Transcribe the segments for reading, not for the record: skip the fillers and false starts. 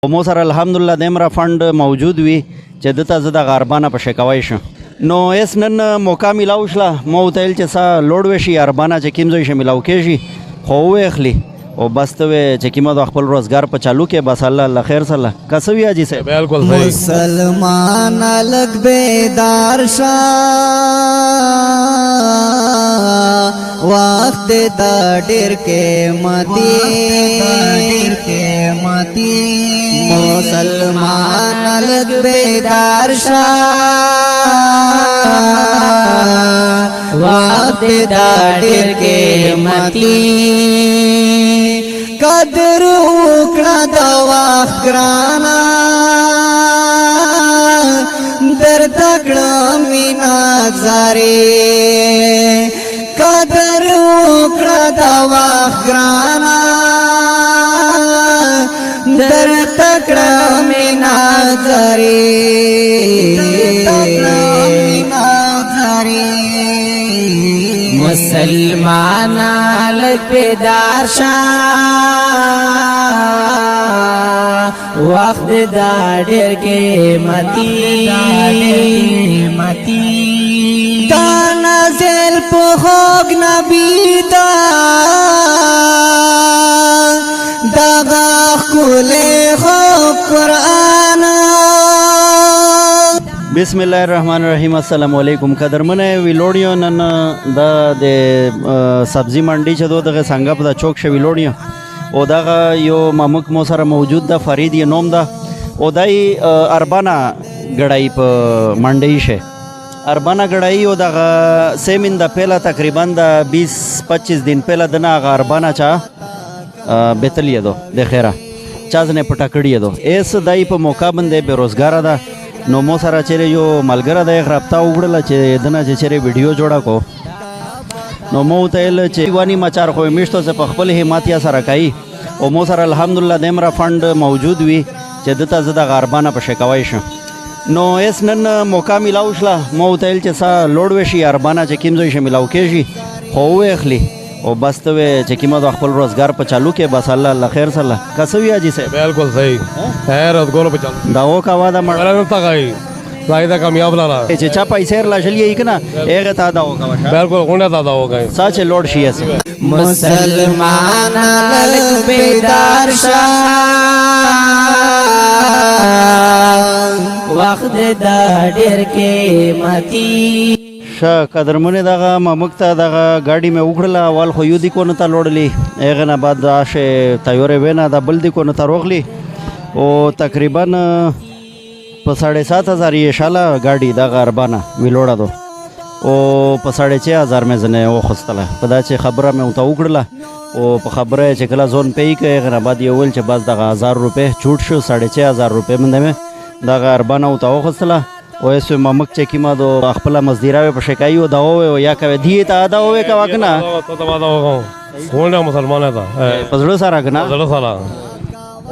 مو سره الحمدلله دمره فند موجود وي چې دته زه د غربانه په شکوای شم نو اس نن موقع ملاو شله مو ویل چې سا لوډ وشي اربانه چې کیم ځای شي ملاو کېږي خو وېخلی او بس ته چې کیمه د خپل روزګار په چالو کې بس الله خیر سره کسوی اجي سه بالکل صحیح مسلمان لګ بیدار شاه وخت دا ډیر قیمتي مسلمان لګ بیدار شاه وخت دا ډیر قیمتي قدر وکړه د وخت ګرانا در تکړه مینا زاري قدر وکړه د وخت ګرانا در تکړه مینا زاري مسلمان لګ بیدار شاه وخت دا ډېر قیمتي دا نازل په خوږ نبی دا دغه ښکلی خوږ قرآن بسم الله الرحمن الرحیم السلام علیکم قدرمنه ویلوډیو نن د سبزی منډي چې دغه څنګه په چوک شوی ویلوډیو او دغه یو مامک مو سره موجود ده فرید یې نوم ده او دای اربانا غړای په منډي شه اربانا غړای او دغه سیمین د پهلا تقریبا د 20-25 دن پهلا دنا اربانا چا بیتلیه دو د خیره چازنه پټکړی دو ایس دای په موقع باندې بیروزګار ده نو مو سره چیرې یو ملګری د رابطه وکړله چې دنه چې چیرې ویډیو جوړه کو نو مو ته ویل چې وانی مچار خو میشتو چې په خپل همت یا سره کوي او مو سره الحمدلله دمره فند موجود وي چې دته زه د غربانه په شکوای شم نو اس نن موقع ملاو شله مو ته ویل چې سا لوډ وشي اربانه چې کیم ځای شي ملاو کېږي خو وېخلی او بس ته چې کیمه د خپل روزګار په چالو کې بس الله خیر سره کسوی اجي سه بالکل صحیح خیر از ګورو په چالو دا و کا واده مړ نه تا غي فائدہ کامیاب لاله چې چا پیسې لا شلې کنه هغه تا دا و کا بالکل غونډه تا دا و غي سچ لوډ شي اس مسلمان لګ بیدار شاه وخت دا ډېر قیمتي ش قدرمنه دغه ممکته دغه گاډي مې وکړله اول خو یو دی کو نه تا لوړلی هغه نه بعد راشه تیورې وینا د بل دی کو نه تا روغلی او تقریبا په 7,500 یې شاله گاډي دغه اربانه ویلوړه دو او په 6,500 مې ځنه وخستله په دا چې خبره مې وته وکړله او په خبره چې کله ځون پی کې هغه نه بعد یو ول چې بس دغه 1000 روپے چھوٹ شو 6,500 روپے مې دغه اربانه وته وخستله او ایسو ممک چې کیما دو خپل مزدیراوي په شکایو دا او یا کوي دی ته دا او کا وکنه غونډه مسلمان ده پزړو سره کنه زړه سره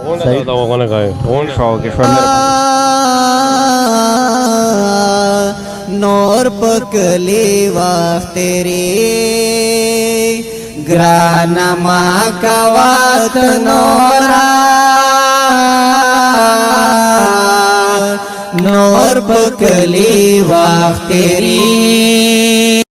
غونډه دا وغونه کوي غونډه شو کې شو نور پکلی وخت تیری گرانا ما کا وخت نورا نور پکلی وخت تیری